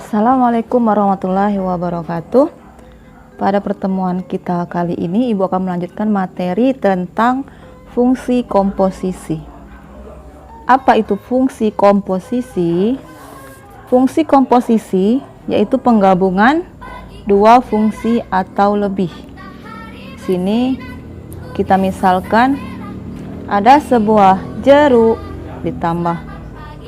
Assalamualaikum warahmatullahi wabarakatuh. Pada pertemuan kita kali ini, Ibu akan melanjutkan materi tentang fungsi komposisi. Apa itu fungsi komposisi? Fungsi komposisi yaitu penggabungan dua fungsi atau lebih. Sini kita misalkan ada sebuah jeruk ditambah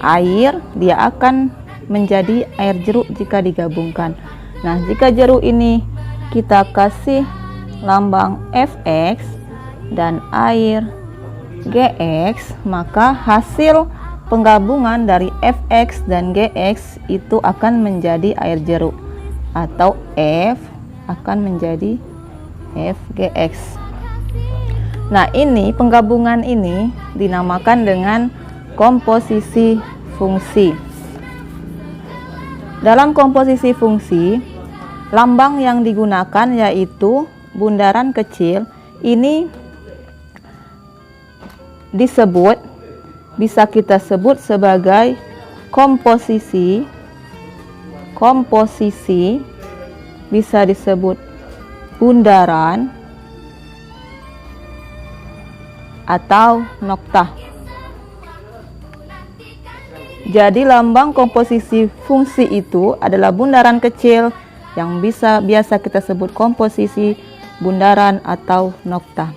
air, dia akan menjadi air jeruk jika digabungkan. Nah, jika jeruk ini kita kasih lambang Fx dan air Gx, maka hasil penggabungan dari Fx dan Gx itu akan menjadi air jeruk, atau F akan menjadi Fgx. Nah, ini penggabungan ini dinamakan dengan komposisi fungsi. Dalam komposisi fungsi, lambang yang digunakan yaitu bundaran kecil. Ini bisa kita sebut sebagai komposisi, bisa disebut bundaran atau noktah. Jadi lambang komposisi fungsi itu adalah bundaran kecil yang biasa kita sebut komposisi, bundaran atau noktah.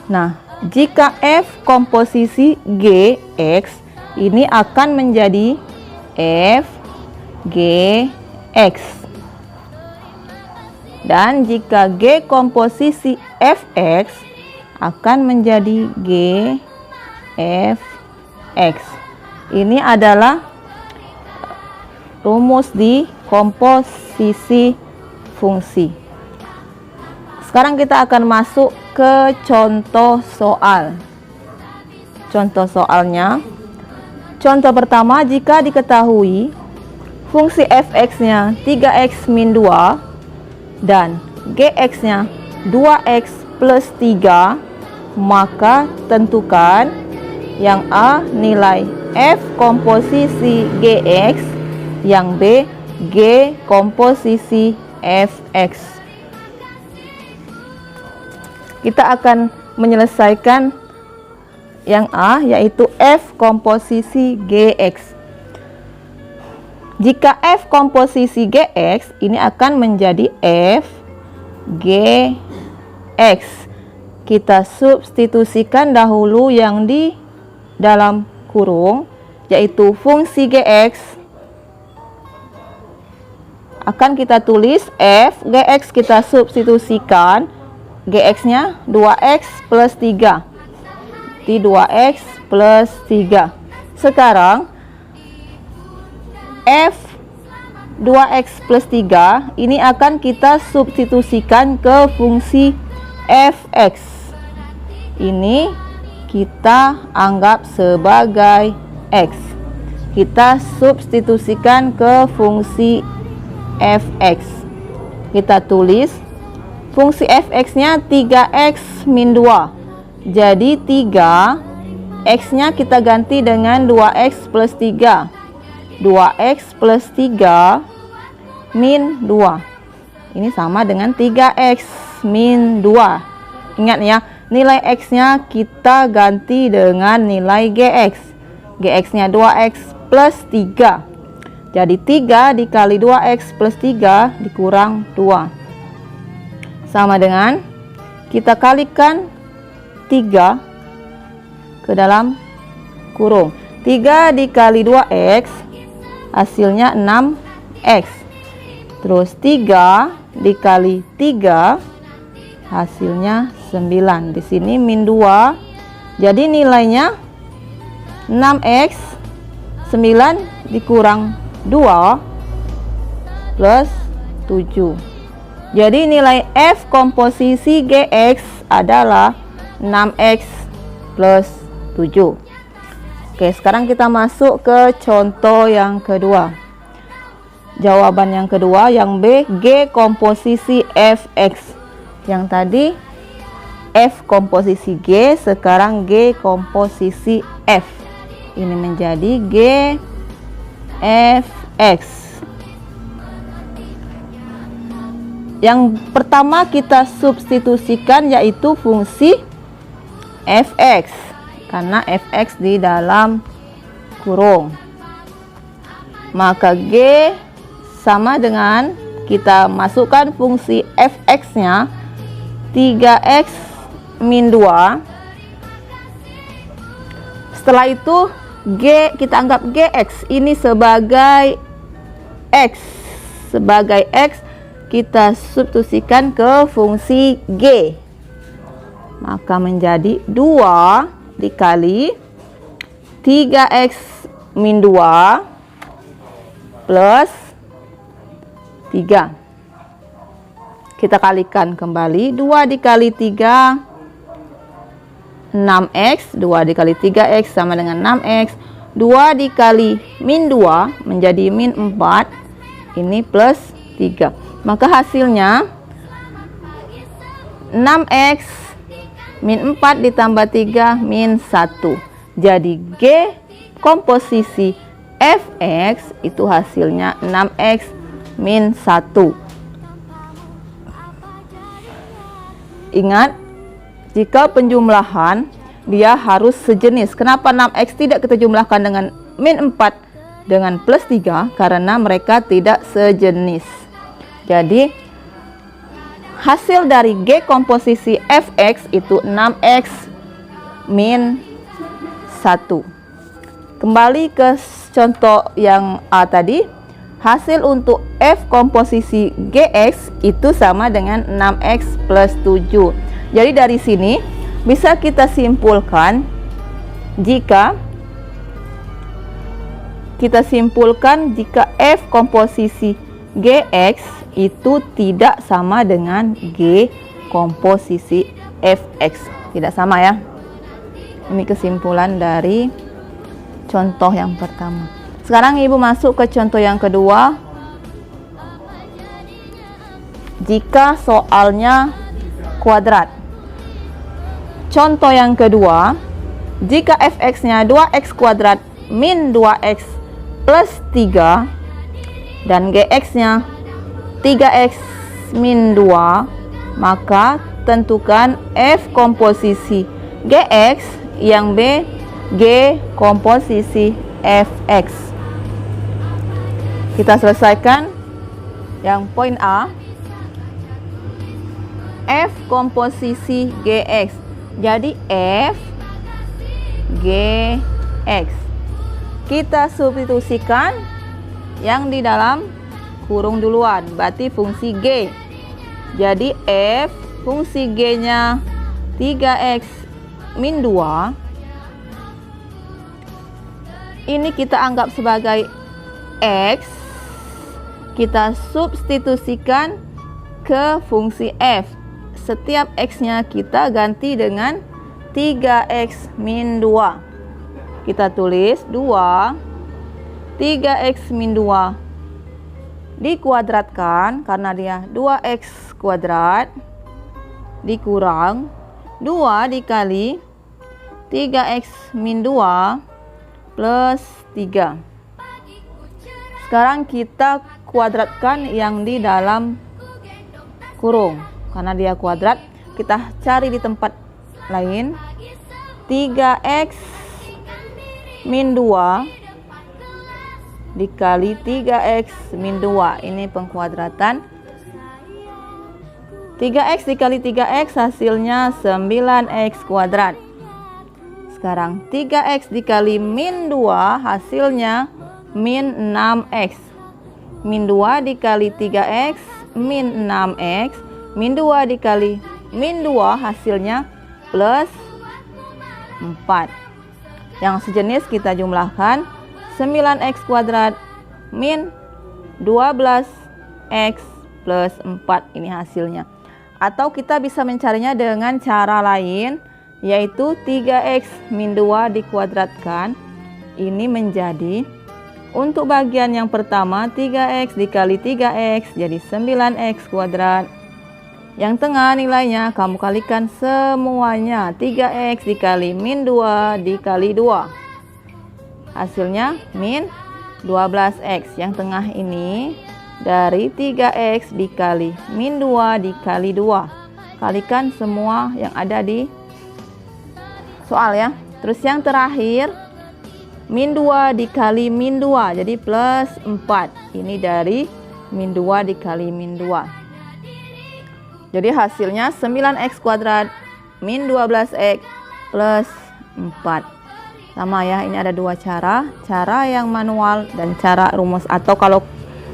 Nah, jika F komposisi Gx ini akan menjadi Fgx. Dan jika G komposisi Fx akan menjadi Gfx. Ini adalah rumus di komposisi fungsi. Sekarang kita akan masuk ke contoh soal. Contoh soalnya, contoh pertama, jika diketahui fungsi Fx-nya 3x min 2 dan Gx-nya 2x plus 3, maka tentukan yang A nilai F komposisi Gx, yang B G komposisi Fx. Kita akan menyelesaikan yang A, yaitu F komposisi Gx. Jika F komposisi Gx ini akan menjadi Fgx. Kita substitusikan dahulu yang di dalam kurung, yaitu fungsi Gx akan kita tulis F. Gx kita substitusikan, Gx-nya 2x plus 3 di 2x plus 3. Sekarang F 2x plus 3 ini akan kita substitusikan ke fungsi Fx. Ini kita anggap sebagai x. Kita substitusikan ke fungsi Fx. Kita tulis fungsi Fx-nya 3x min 2. Jadi 3x-nya kita ganti dengan 2x plus 3. 2x plus 3 min 2. Ini sama dengan 3x min 2. Ingat ya, nilai x-nya kita ganti dengan nilai Gx. Gx-nya 2x plus 3. Jadi 3 dikali 2x plus 3 dikurang 2. Sama dengan kita kalikan 3 ke dalam kurung. 3 dikali 2x hasilnya 6x. Terus 3 dikali 3 hasilnya 9. Di sini min 2. Jadi nilainya 6x, 9 dikurang 2 plus 7. Jadi nilai F komposisi Gx adalah 6x plus 7. Oke, sekarang kita masuk ke contoh yang kedua. Jawaban yang kedua, yang B, G komposisi Fx. Yang tadi F komposisi G, sekarang G komposisi F. Ini menjadi G F X. Yang pertama kita substitusikan yaitu fungsi fx, karena fx di dalam kurung. Maka G sama dengan kita masukkan fungsi fx-nya 3x min 2. Setelah itu G kita anggap Gx ini sebagai X. Sebagai X kita substitusikan ke fungsi G. Maka menjadi 2 dikali 3x min 2 plus 3. Kita kalikan kembali. 2 dikali 3 6x. 2 dikali 3x sama dengan 6x. 2 dikali min 2 menjadi min 4. Ini plus 3. Maka hasilnya 6x min 4 ditambah 3 min 1. Jadi G komposisi fx itu hasilnya 6x min 1. Ingat, jika penjumlahan dia harus sejenis. Kenapa 6x tidak kita jumlahkan dengan min 4 dengan plus 3? Karena mereka tidak sejenis. Jadi hasil dari G komposisi fx itu 6x min 1. Kembali ke contoh yang A tadi. Hasil untuk F komposisi Gx itu sama dengan 6x plus 7. Jadi dari sini bisa kita simpulkan jika F komposisi Gx itu tidak sama dengan G komposisi fx. Tidak sama ya. Ini kesimpulan dari contoh yang pertama. Sekarang Ibu masuk ke contoh yang kedua. Jika soalnya kuadrat. Contoh yang kedua, jika fx-nya 2x kuadrat min 2x plus 3 dan gx-nya 3x min 2, maka tentukan F komposisi Gx, yang B G komposisi fx. Kita selesaikan yang poin A. F komposisi Gx. Jadi F Gx. Kita substitusikan yang di dalam kurung duluan, berarti fungsi G. Jadi F fungsi G-nya 3x min 2. Ini kita anggap sebagai X. Kita substitusikan ke fungsi F. Setiap X-nya kita ganti dengan 3x min 2. Kita tulis 2 3x min 2 dikuadratkan, karena dia 2x kuadrat, dikurang 2 dikali 3x min 2 plus 3. Sekarang kita kuadratkan yang di dalam kurung. Karena dia kuadrat, kita cari di tempat lain. 3x min 2 dikali 3x min 2. Ini pengkuadratan. 3x dikali 3x hasilnya 9x kuadrat. Sekarang 3x dikali min 2 hasilnya min 6x. Min 2 dikali 3x min 6x. Min 2 dikali min 2 hasilnya plus 4. Yang sejenis kita jumlahkan, 9x kuadrat min 12x plus 4. Ini hasilnya. Atau kita bisa mencarinya dengan cara lain, yaitu 3x min 2 dikuadratkan. Ini menjadi, untuk bagian yang pertama 3x dikali 3x jadi 9x kuadrat. Yang tengah nilainya kamu kalikan semuanya. 3x dikali min 2 dikali 2. Hasilnya min 12x. Yang tengah ini dari 3x dikali min 2 dikali 2. Kalikan semua yang ada di soal ya. Terus yang terakhir min 2 dikali min 2, jadi plus 4. Ini dari min 2 dikali min 2. Jadi hasilnya 9x kuadrat min 12x plus 4. Sama ya, ini ada dua cara. Cara yang manual dan cara rumus. Atau kalau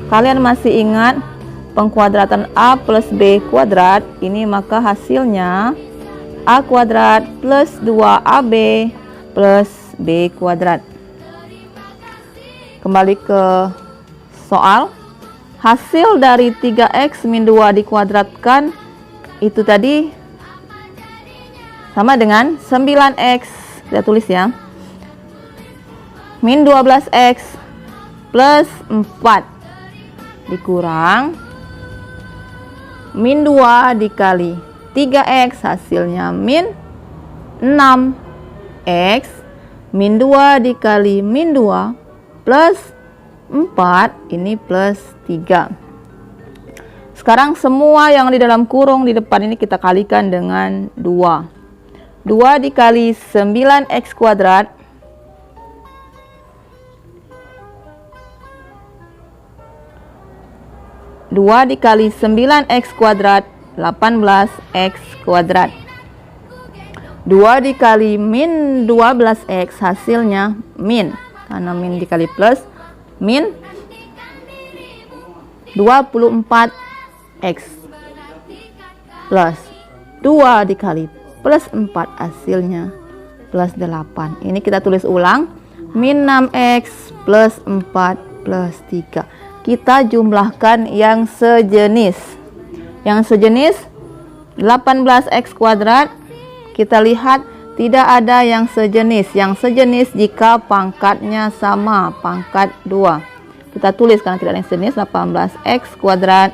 kalian masih ingat pengkuadratan A plus B kuadrat, ini maka hasilnya A kuadrat plus 2AB plus B kuadrat. Kembali ke soal. Hasil dari 3x min 2 dikuadratkan itu tadi sama dengan 9x. Kita tulis ya. Min 12x plus 4 dikurang min 2 dikali 3x, hasilnya min 6x min 2 dikali min 2 plus 4, ini plus 3. Sekarang semua yang di dalam kurung di depan ini kita kalikan dengan 2. 2 dikali 9x kuadrat 2 dikali 9x kuadrat 18x kuadrat. 2 dikali min 12x, hasilnya min, karena min dikali plus, min 24x plus 2 dikali plus 4, hasilnya plus 8. Ini kita tulis ulang, min 6x plus 4 plus 3. Kita jumlahkan yang sejenis. Yang sejenis 18x kuadrat. Kita lihat tidak ada yang sejenis. Yang sejenis jika pangkatnya sama, pangkat 2. Kita tulis karena tidak ada yang sejenis, 18x kuadrat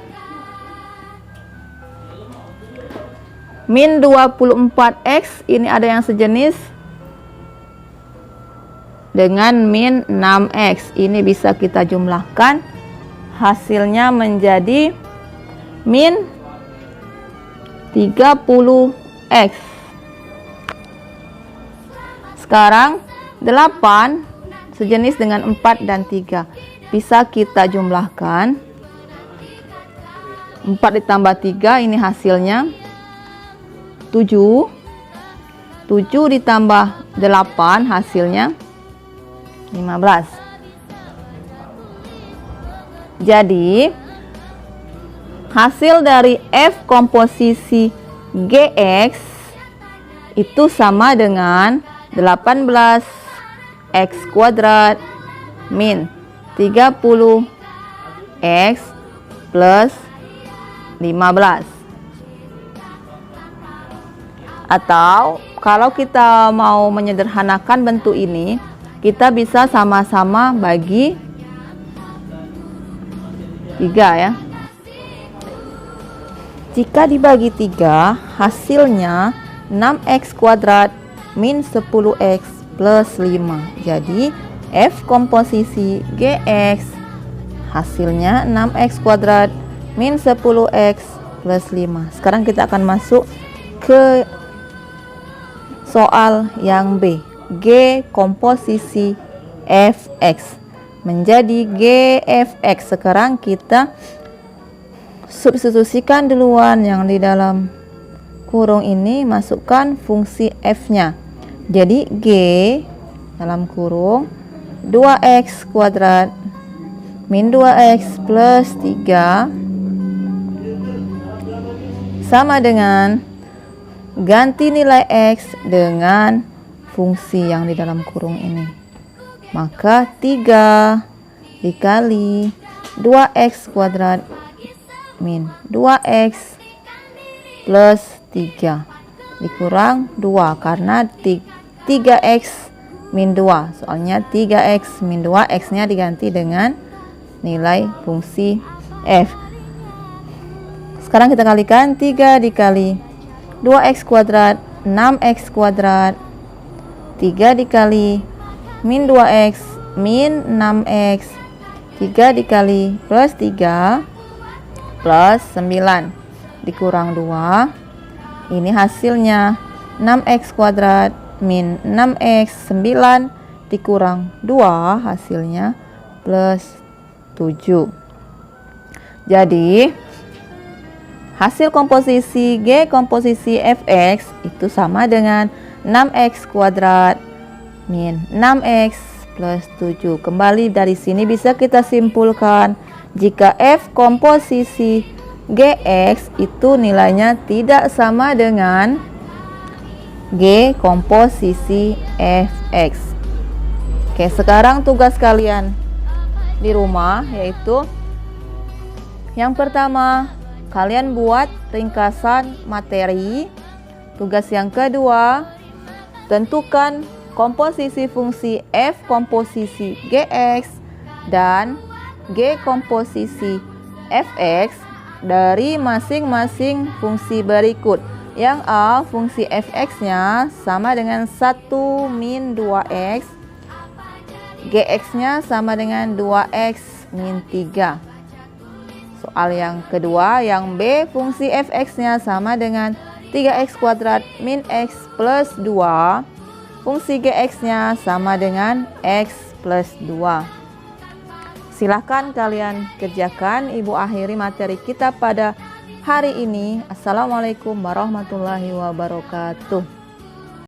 min 24x, ini ada yang sejenis dengan min 6x. Ini bisa kita jumlahkan, hasilnya menjadi min 30x. Sekarang 8 sejenis dengan 4 dan 3. Bisa kita jumlahkan. 4 ditambah 3, ini hasilnya 7. 7 ditambah 8, hasilnya 15. Jadi hasil dari F komposisi GX itu sama dengan 18x kuadrat min 30x plus 15. Atau kalau kita mau menyederhanakan bentuk ini, kita bisa sama-sama bagi 3 ya. Jika dibagi 3, hasilnya 6x kuadrat min 10x plus 5. Jadi F komposisi GX hasilnya 6x kuadrat min 10x plus 5. Sekarang kita akan masuk ke soal yang B. G komposisi Fx menjadi GFX. Sekarang kita substitusikan duluan yang di dalam kurung ini, masukkan fungsi F-nya. Jadi G dalam kurung 2x kuadrat min 2x plus 3 sama dengan ganti nilai x dengan fungsi yang di dalam kurung ini. Maka 3 dikali 2x kuadrat min 2x plus 3 dikurang 2 karena 3x min 2. Soalnya 3x min 2, x-nya diganti dengan nilai fungsi f. Sekarang kita kalikan 3 dikali 2x kuadrat 6x kuadrat, 3 dikali min 2x min 6x 3 dikali plus 3 plus 9 dikurang 2. Ini hasilnya 6x kuadrat min 6x 9 dikurang 2 hasilnya plus 7. Jadi hasil komposisi G komposisi Fx itu sama dengan 6x kuadrat min 6x plus 7. Kembali dari sini bisa kita simpulkan jika F komposisi Gx itu nilainya tidak sama dengan G komposisi Fx. Oke, sekarang tugas kalian di rumah yaitu yang pertama, kalian buat ringkasan materi. Tugas yang kedua, tentukan komposisi fungsi F komposisi Gx dan G komposisi Fx dari masing-masing fungsi berikut. Yang A, fungsi Fx-nya sama dengan 1 min 2x, Gx-nya sama dengan 2x min 3. Soal yang kedua, yang B, fungsi Fx-nya sama dengan 3x kuadrat min x plus 2, fungsi Gx-nya sama dengan x plus 2. Silahkan kalian kerjakan. Ibu akhiri materi kita pada hari ini. Assalamualaikum warahmatullahi wabarakatuh.